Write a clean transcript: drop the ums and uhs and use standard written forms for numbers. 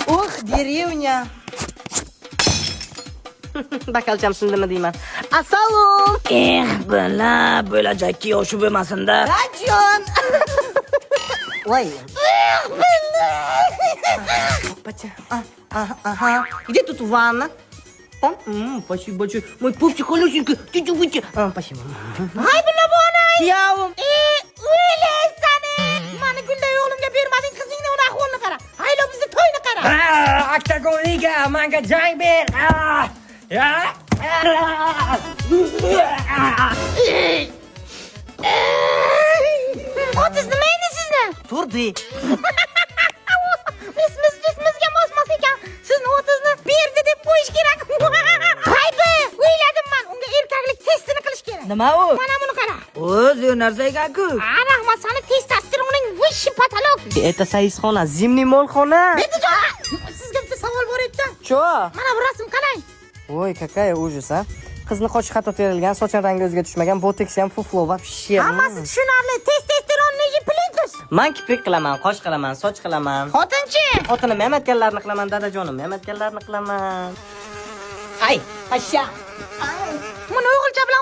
Ох, деревня. Bakalcham sindimi deyman. Assalom. Bala bo'lajakki yoshi bo'lmasin-da. Rajon. Voy. Папача. Ага. Где тут ванна? Там? Спасибо большое. Мой пупчик холюсенький. Чуть-чуть. Спасибо. Hay bulla bona. Kuyovim. O'ylaysani. Mani gulday o'g'limga bermading, qizingni uni ahvolini qara. Haylo bizni to'yni qara. Oktagoniga menga jang ber. Otiz nima endi sizni? Turdi. Bizga mos ekan. Sizni otizni berdi deb qo'yish kerak. Haybi, o'yladim men. Unga erkaklik testini qilish kerak. Nima u? Mana buni qara. O'zi narsa ekan-ku. Rahmat, sani testosteroning vishi patolog. Это saizxona, zimniy molxona. Betijon, sizga bitta savol bor edi. Cho? Mana bu rasm qarang. Voy, какая ужас, a. Qizni qoshi xato terilgan, soching rangi o'ziga tushmagan, botoks ham fuflo вообще. Hammasi tushunarli. Testosteron nega plintus? Men kiprik qilaman, qosh qilaman, soch qilaman. Xotinchi. Xotinim ematganlarni qilaman, dadajonim, ematganlarni qilaman. Hay, pasha. Buni o'g'ilcha bilan